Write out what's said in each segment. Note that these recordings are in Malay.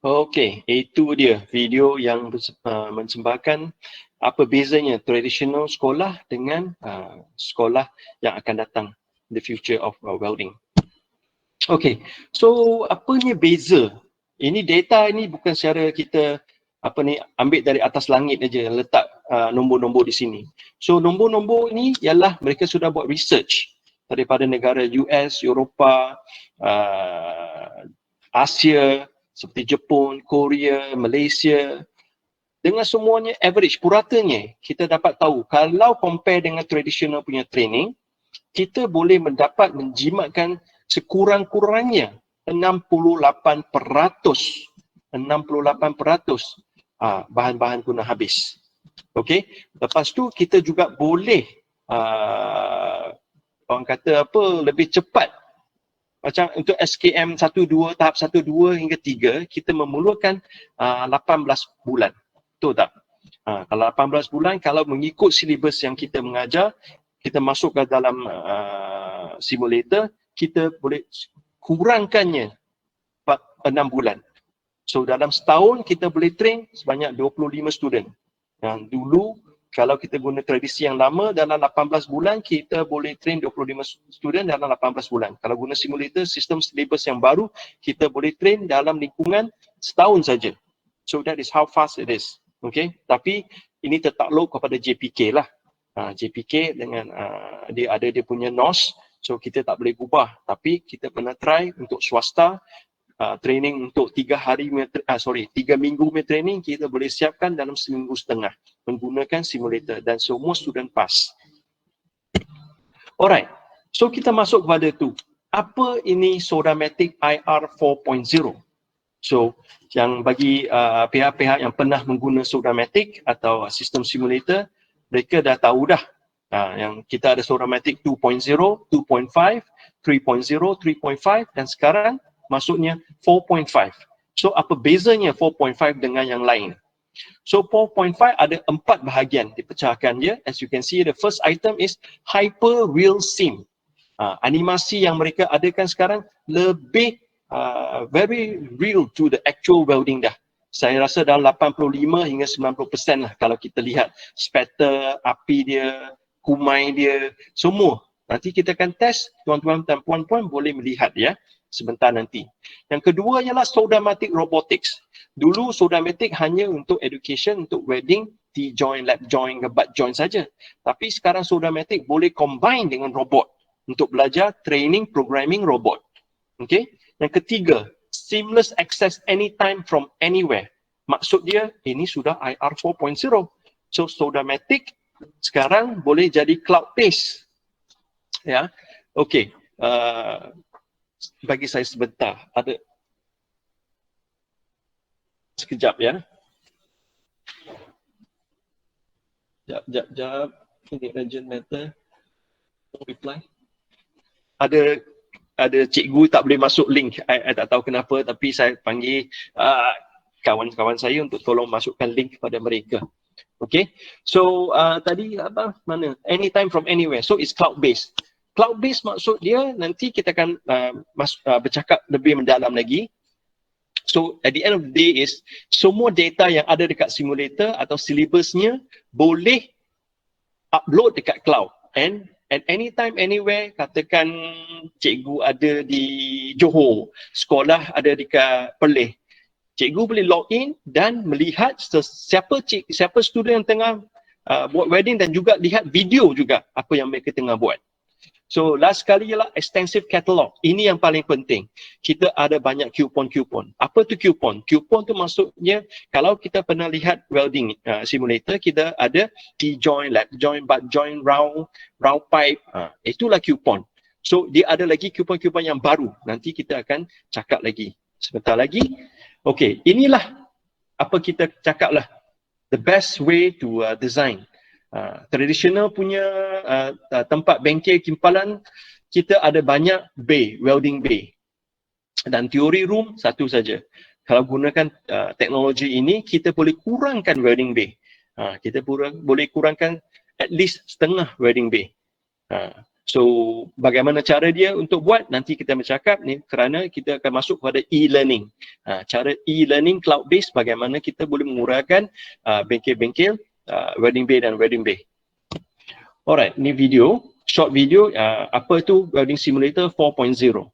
Okey, itu dia video yang mensembahkan apa bezanya traditional sekolah dengan sekolah yang akan datang, the future of welding. Okey, so apanya beza? Ini data ini bukan secara kita ambil dari atas langit aja, letak nombor-nombor di sini. So nombor-nombor ini ialah mereka sudah buat research daripada negara US, Eropah, Asia seperti Jepun, Korea, Malaysia. Dengan semuanya average, puratanya kita dapat tahu kalau compare dengan traditional punya training, kita boleh menjimatkan sekurang-kurangnya 68% bahan-bahan guna habis. Okey, lepas tu kita juga boleh orang kata lebih cepat. Macam untuk SKM 1-2, tahap 1-2 hingga 3, kita memerlukan 18 bulan. Betul tak? Kalau 18 bulan, kalau mengikut silibus yang kita mengajar, kita masuk ke dalam simulator, kita boleh kurangkannya 6 bulan. So dalam setahun, kita boleh train sebanyak 25 student. Yang dulu, kalau kita guna tradisi yang lama, dalam 18 bulan, kita boleh train 25 student dalam 18 bulan. Kalau guna simulator, sistem syllabus yang baru, kita boleh train dalam lingkungan setahun saja. So that is how fast it is. Okay? Tapi ini tertakluk kepada JPK lah. JPK dengan dia punya NOS, so kita tak boleh ubah. Tapi kita pernah try untuk swasta, training untuk 3 minggu punya training, kita boleh siapkan dalam seminggu setengah menggunakan simulator dan semua student pass. Alright, so kita masuk kepada tu. Apa ini Sodamatic IR 4.0? So, yang bagi pihak-pihak yang pernah mengguna Sodamatic atau sistem simulator, mereka dah tahu dah. Yang kita ada Sodamatic 2.0, 2.5, 3.0, 3.5 dan sekarang maksudnya 4.5. So apa bezanya 4.5 dengan yang lain? So 4.5 ada 4 bahagian dipecahkan dia. As you can see, the first item is Hyper Real Sim. Animasi yang mereka adakan sekarang lebih very real to the actual welding dah. Saya rasa dalam 85 hingga 90% lah kalau kita lihat spatter, api dia, kumai dia, semua. Nanti kita akan test, tuan-tuan dan puan-puan boleh melihat ya sebentar nanti. Yang kedua ialah Sodamatic Robotics. Dulu Sodamatic hanya untuk education, untuk welding, T-joint, lap joint, butt joint saja. Tapi sekarang Sodamatic boleh combine dengan robot untuk belajar training programming robot. Okay. Yang ketiga, Seamless Access Anytime from Anywhere. Maksud dia, ini sudah IR 4.0. So Sodamatic sekarang boleh jadi cloud based. Ya. Okay. Bagi saya sebentar, ada sekejap ya. Jap. Ini urgent matter. Reply. Ada cikgu tak boleh masuk link. I tak tahu kenapa, tapi saya panggil kawan-kawan saya untuk tolong masukkan link kepada mereka. Okay. So tadi mana? Anytime from anywhere. So it's cloud based. Cloud based maksud dia nanti kita akan bercakap lebih mendalam lagi. So at the end of the day is semua data yang ada dekat simulator atau silibusnya boleh upload dekat cloud, and at anytime anywhere, katakan cikgu ada di Johor, sekolah ada dekat Perlis, cikgu boleh log in dan melihat siapa student yang tengah buat welding dan juga lihat video juga apa yang mereka tengah buat. So last sekali ialah extensive catalog. Ini yang paling penting. Kita ada banyak coupon. Apa tu coupon? Coupon tu maksudnya kalau kita pernah lihat welding simulator, kita ada T-joint, lap joint, butt joint, round pipe. Itulah coupon. So dia ada lagi coupon-coupon yang baru. Nanti kita akan cakap lagi. Sebentar lagi. Okay, inilah apa kita cakap lah. The best way to design. Tradisional punya tempat bengkel kimpalan, kita ada banyak bay, welding bay. Dan teori room satu saja. Kalau gunakan teknologi ini, kita boleh kurangkan welding bay. Kita boleh kurangkan at least setengah welding bay. So bagaimana cara dia untuk buat, nanti kita bercakap ni kerana kita akan masuk kepada e-learning. Cara e-learning cloud based, bagaimana kita boleh mengurangkan bengkel-bengkel wedding bay dan wedding bay. Alright, ni video, short video, apa tu Wedding Simulator 4.0.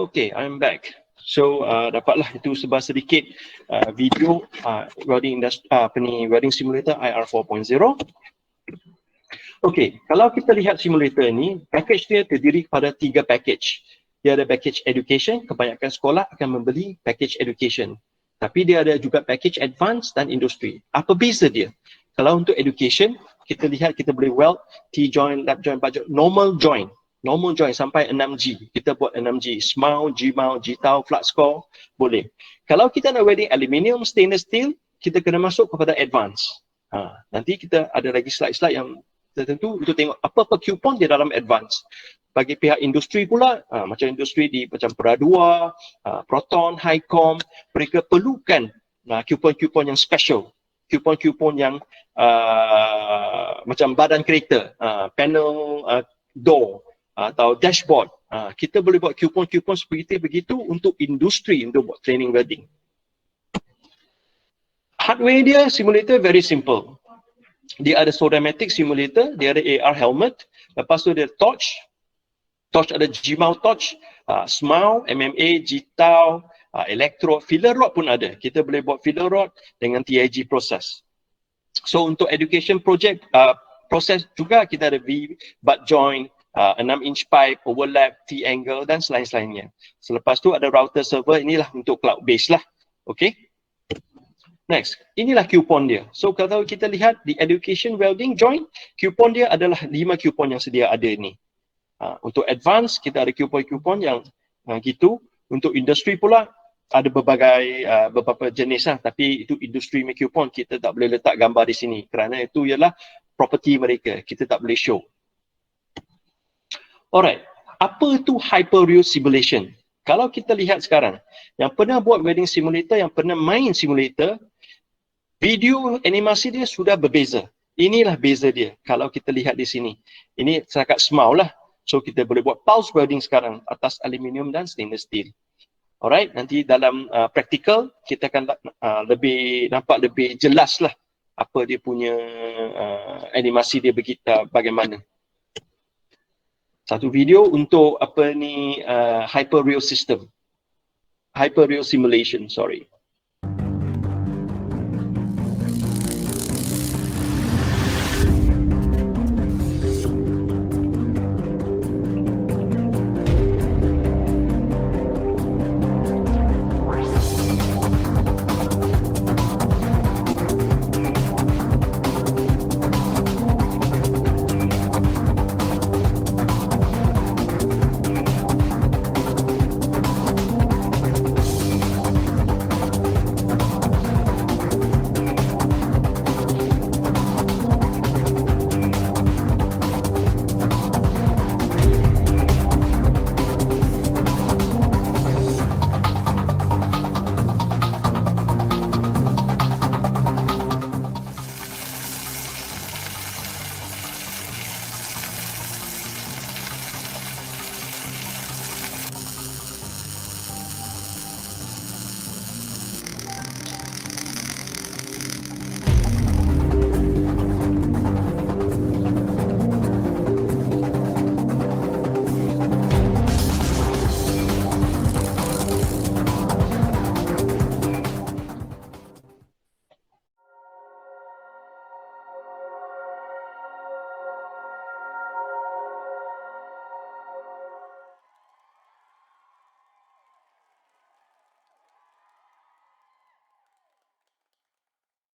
Okay, I'm back. So dapatlah itu sebar sedikit video wedding simulator IR 4.0. Okay, kalau kita lihat simulator ni, package dia terdiri kepada 3 package. Dia ada package education, kebanyakan sekolah akan membeli package education. Tapi dia ada juga package advance dan industri. Apa beza dia? Kalau untuk education, kita lihat kita boleh weld, T-join, lap join, budget, normal join sampai 6G. Kita buat 6G, SMAU, GMAU, GTAU, flat score, boleh. Kalau kita nak wedding aluminium, stainless steel, kita kena masuk kepada advance. Nanti kita ada lagi slide-slide yang tertentu untuk tengok apa coupon di dalam advance. Bagi pihak industri pula, macam industri di macam Peradua, Proton, Highcom, mereka perlukan coupon-coupon yang special. Coupon-coupon yang macam badan kereta, panel door, atau dashboard. Kita boleh buat coupon-coupon seperti begitu untuk industri untuk buat training wedding. Hardware dia, simulator very simple. Dia ada Sodamatic simulator, dia ada AR helmet, lepas tu dia torch ada GMAU torch, SMAU, MMA, GTAU, electrode, filler rod pun ada. Kita boleh buat filler rod dengan TIG proses. So untuk education project, proses juga kita ada butt joint, 6-inch pipe, overlap, T-angle dan selain-selainnya. Selepas tu ada router server, inilah untuk cloud base lah. Okay. Next, inilah coupon dia. So kalau kita lihat di education welding joint, coupon dia adalah 5 coupon yang sedia ada ni. Untuk advance, kita ada coupon-coupon yang gitu. Untuk industri pula, ada beberapa jenis lah. Tapi itu industri coupon, kita tak boleh letak gambar di sini. Kerana itu ialah property mereka. Kita tak boleh show. Alright, apa itu hyperreal simulation? Kalau kita lihat sekarang, yang pernah buat wedding simulator, yang pernah main simulator, video animasi dia sudah berbeza. Inilah beza dia kalau kita lihat di sini. Ini setakat SMAU lah. So kita boleh buat pulse welding sekarang atas aluminium dan stainless steel. Alright, nanti dalam practical kita akan nampak lebih jelas lah apa dia punya animasi dia bagaimana. Satu video untuk hyperreal system. Hyperreal simulation, sorry.